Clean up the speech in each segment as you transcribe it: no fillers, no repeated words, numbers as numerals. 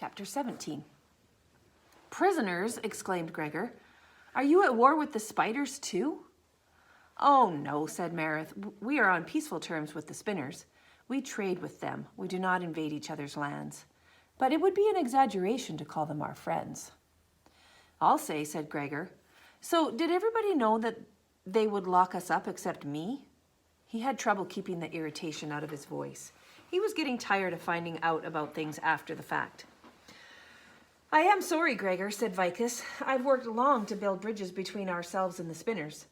Chapter 17. Prisoners, exclaimed Gregor. Are you at war with the spiders too? Oh no, said Meredith. We are on peaceful terms with the spinners. We trade with them. We do not invade each other's lands. But it would be an exaggeration to call them our friends. I'll say, said Gregor. So did everybody know that they would lock us up except me? He had trouble keeping the irritation out of his voice. He was getting tired of finding out about things after the fact. I am sorry, Gregor, said Vicus. I've worked long to build bridges between ourselves and the spinners.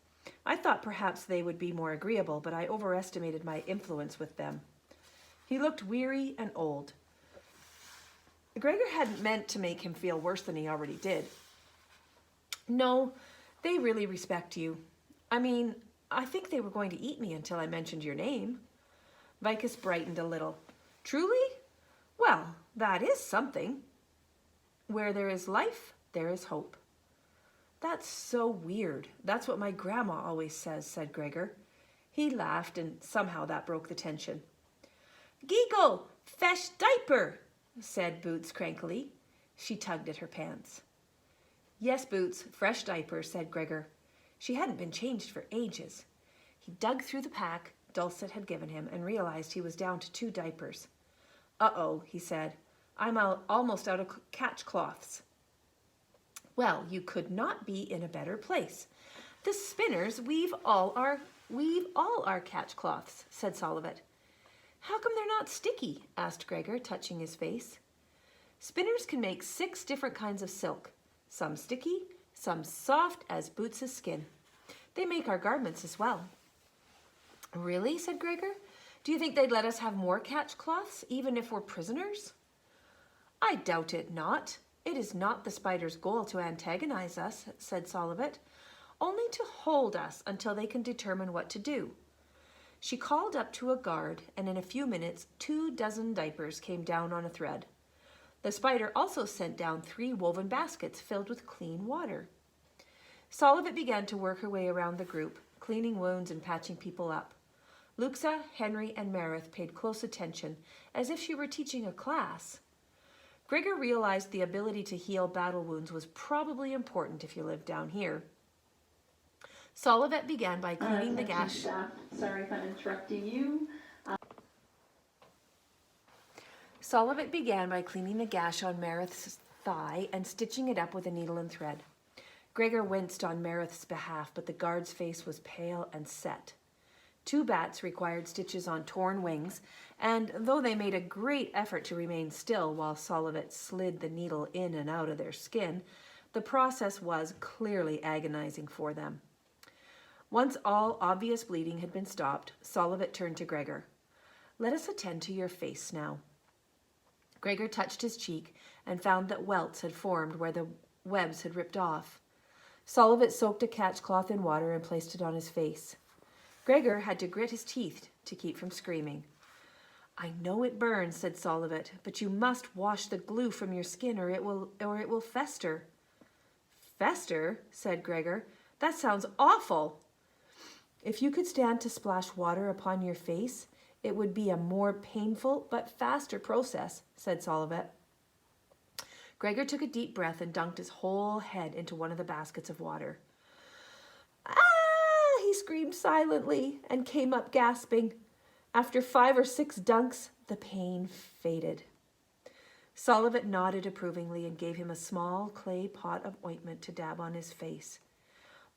I thought perhaps they would be more agreeable, but I overestimated my influence with them. He looked weary and old. Gregor hadn't meant to make him feel worse than he already did. No, they really respect you. I mean, I think they were going to eat me until I mentioned your name. Vicus brightened a little. Truly? Well, that is something. Where there is life, there is hope. That's so weird. That's what my grandma always says, said Gregor. He laughed, and somehow that broke the tension. Giggle, fesh diaper, said Boots crankily. She tugged at her pants. Yes, Boots, fresh diaper, said Gregor. She hadn't been changed for ages. He dug through the pack Dulcet had given him and realized he was down to 2 diapers. Uh-oh, he said. I'm almost out of catch cloths. Well, you could not be in a better place. The spinners weave all our catch cloths, said Solivet. How come they're not sticky? Asked Gregor, touching his face. Spinners can make 6 different kinds of silk, some sticky, some soft as Boots' skin. They make our garments as well. Really? Said Gregor. Do you think they'd let us have more catch cloths, even if we're prisoners? I doubt it not. It is not the spider's goal to antagonize us, said Solivet, only to hold us until they can determine what to do. She called up to a guard, and in a few minutes 24 diapers came down on a thread. The spider also sent down 3 woven baskets filled with clean water. Solivet began to work her way around the group, cleaning wounds and patching people up. Luxa, Henry, and Meredith paid close attention, as if she were teaching a class. Gregor realized the ability to heal battle wounds was probably important if you lived down here. Solivet began by cleaning the gash. Sorry if I'm interrupting you. Solivet began by cleaning the gash on Meredith's thigh and stitching it up with a needle and thread. Gregor winced on Meredith's behalf, but the guard's face was pale and set. 2 bats required stitches on torn wings, and though they made a great effort to remain still while Solivet slid the needle in and out of their skin, the process was clearly agonizing for them. Once all obvious bleeding had been stopped, Solivet turned to Gregor. Let us attend to your face now. Gregor touched his cheek and found that welts had formed where the webs had ripped off. Solivet soaked a catchcloth in water and placed it on his face. Gregor had to grit his teeth to keep from screaming. I know it burns, said Solivet, but you must wash the glue from your skin or it will fester. Fester? Said Gregor. That sounds awful. If you could stand to splash water upon your face, it would be a more painful but faster process, said Solivet. Gregor took a deep breath and dunked his whole head into one of the baskets of water. He screamed silently and came up gasping. After 5 or 6 dunks, the pain faded. Solivet nodded approvingly and gave him a small clay pot of ointment to dab on his face.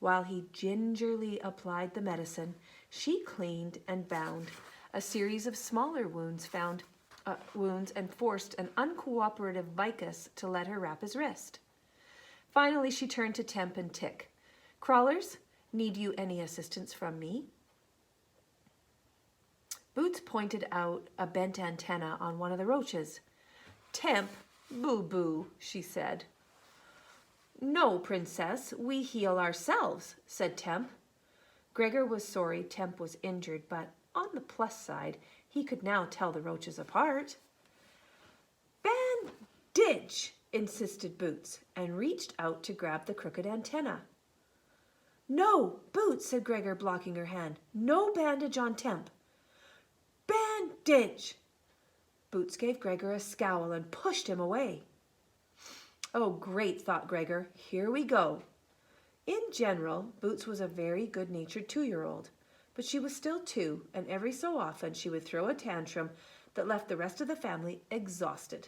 While he gingerly applied the medicine, she cleaned and bound a series of smaller wounds and forced an uncooperative Vicus to let her wrap his wrist. Finally, she turned to Temp and Tick. Crawlers, need you any assistance from me? Boots pointed out a bent antenna on one of the roaches. Temp, boo-boo, she said. No, princess, we heal ourselves, said Temp. Gregor was sorry Temp was injured, but on the plus side, he could now tell the roaches apart. Bandage, insisted Boots, and reached out to grab the crooked antenna. No, Boots, said Gregor, blocking her hand. No bandage on Temp. Bandage! Boots gave Gregor a scowl and pushed him away. Oh, great, thought Gregor. Here we go. In general, Boots was a very good-natured 2-year-old, but she was still 2, and every so often she would throw a tantrum that left the rest of the family exhausted.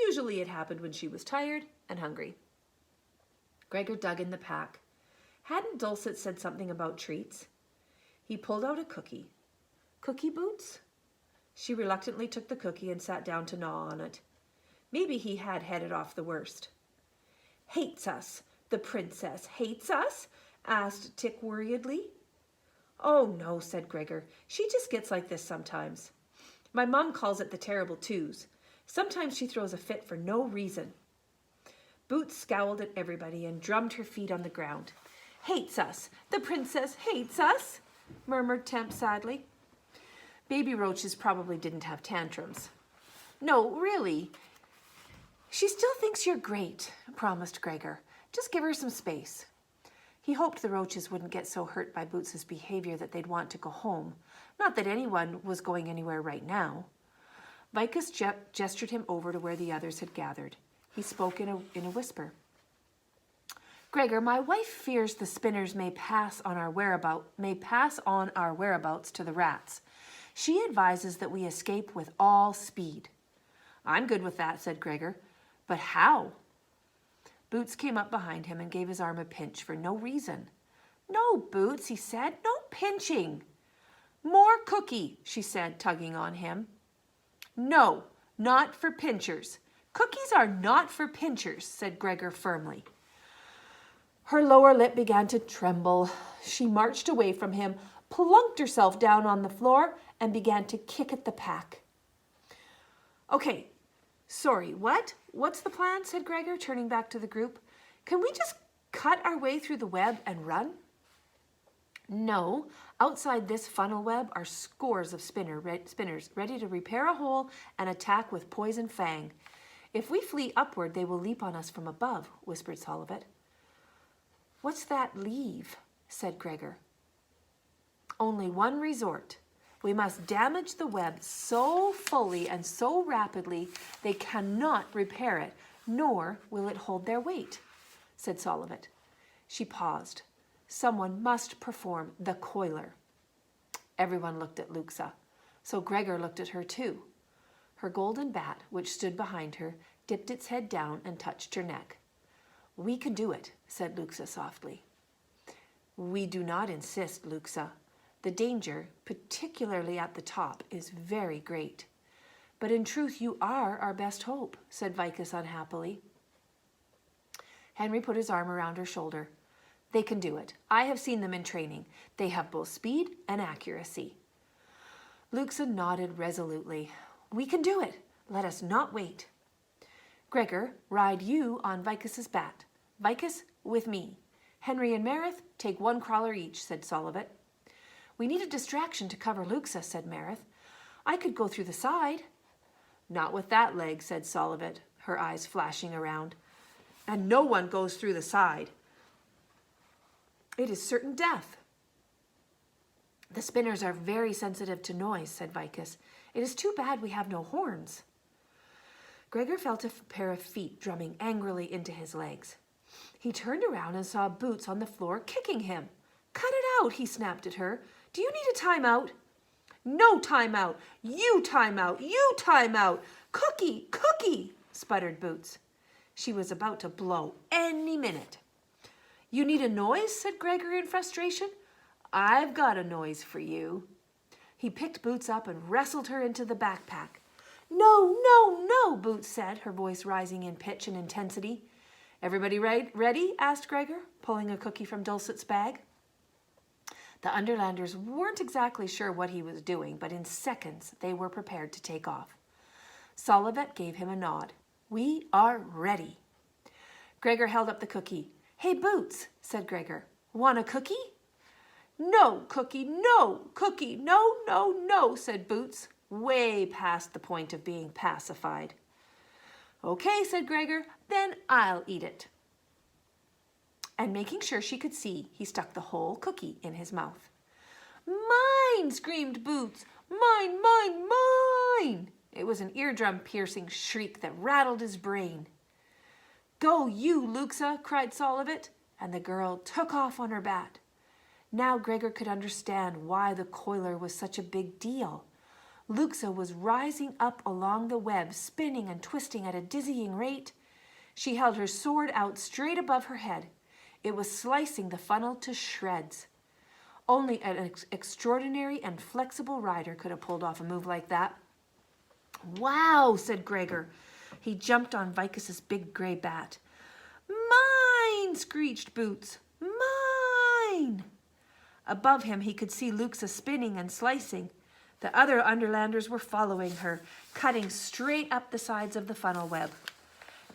Usually it happened when she was tired and hungry. Gregor dug in the pack. Hadn't Dulcet said something about treats? He pulled out a cookie. Cookie, Boots? She reluctantly took the cookie and sat down to gnaw on it. Maybe he had headed off the worst. Hates us. The princess hates us? Asked Tick worriedly. Oh, no, said Gregor. She just gets like this sometimes. My mum calls it the terrible twos. Sometimes she throws a fit for no reason. Boots scowled at everybody and drummed her feet on the ground. Hates us. The princess hates us, murmured Temp sadly. Baby roaches probably didn't have tantrums. No, really. She still thinks you're great, promised Gregor. Just give her some space. He hoped the roaches wouldn't get so hurt by Boots's behavior that they'd want to go home. Not that anyone was going anywhere right now. Vicus gestured him over to where the others had gathered. He spoke in a whisper. Gregor, my wife fears the spinners may pass on our whereabouts to the rats. She advises that we escape with all speed. I'm good with that, said Gregor. But how? Boots came up behind him and gave his arm a pinch for no reason. No, Boots, he said. No pinching. More cookie, she said, tugging on him. No, not for pinchers. Cookies are not for pinchers, said Gregor firmly. Her lower lip began to tremble. She marched away from him, plunked herself down on the floor, and began to kick at the pack. Okay, sorry, what? What's the plan? Said Gregor, turning back to the group. Can we just cut our way through the web and run? No, outside this funnel web are scores of spinners ready to repair a hole and attack with poison fang. If we flee upward, they will leap on us from above, whispered Solivet. What's that leave? Said Gregor. Only one resort. We must damage the web so fully and so rapidly they cannot repair it, nor will it hold their weight, said Solivet. She paused. Someone must perform the coiler. Everyone looked at Luxa, so Gregor looked at her too. Her golden bat, which stood behind her, dipped its head down and touched her neck. We can do it, said Luxa softly. We do not insist, Luxa. The danger, particularly at the top, is very great. But in truth, you are our best hope, said Vicus unhappily. Henry put his arm around her shoulder. They can do it. I have seen them in training. They have both speed and accuracy. Luxa nodded resolutely. We can do it. Let us not wait. Gregor, ride you on Vicus's bat. Vicus, with me. Henry and Marith, take one crawler each, said Solivet. We need a distraction to cover Luxa, said Marith. I could go through the side. Not with that leg, said Solivet, her eyes flashing around. And no one goes through the side. It is certain death. The spinners are very sensitive to noise, said Vicus. It is too bad we have no horns. Gregor felt a pair of feet drumming angrily into his legs. He turned around and saw Boots on the floor kicking him. Cut it out, he snapped at her. Do you need a timeout? No timeout. You timeout. You timeout. Cookie, cookie, sputtered Boots. She was about to blow any minute. You need a noise, said Gregor in frustration. I've got a noise for you. He picked Boots up and wrestled her into the backpack. No, no, no, Boots said, her voice rising in pitch and intensity. Everybody ready? Asked Gregor, pulling a cookie from Dulcet's bag. The Underlanders weren't exactly sure what he was doing, but in seconds they were prepared to take off. Solivet gave him a nod. We are ready. Gregor held up the cookie. Hey, Boots, said Gregor. Want a cookie? No, Cookie, no, Cookie, no, no, no, said Boots, way past the point of being pacified. Okay, said Gregor, then I'll eat it. And making sure she could see, he stuck the whole cookie in his mouth. Mine, screamed Boots, mine, mine, mine. It was an eardrum-piercing shriek that rattled his brain. "Go you, Luxa," cried Solivit, and the girl took off on her bat. Now Gregor could understand why the coiler was such a big deal. Luxa was rising up along the web, spinning and twisting at a dizzying rate. She held her sword out straight above her head. It was slicing the funnel to shreds. Only an extraordinary and flexible rider could have pulled off a move like that. "Wow," said Gregor. He jumped on Vicus's big gray bat. "Mine!" screeched Boots. "Mine!" Above him he could see Luxa spinning and slicing. The other Underlanders were following her, cutting straight up the sides of the funnel web.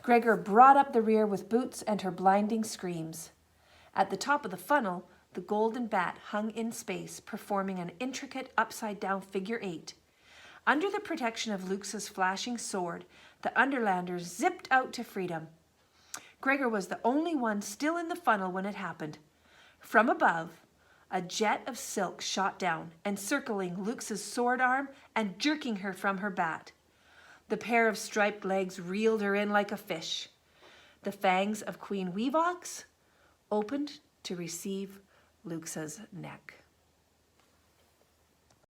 Gregor brought up the rear with Boots and her blinding screams. At the top of the funnel, the golden bat hung in space, performing an intricate upside-down figure 8. Under the protection of Luxa's flashing sword, the Underlanders zipped out to freedom. Gregor was the only one still in the funnel when it happened. From above, a jet of silk shot down, encircling Luxa's sword arm and jerking her from her bat. The pair of striped legs reeled her in like a fish. The fangs of Queen Weevox opened to receive Luxa's neck.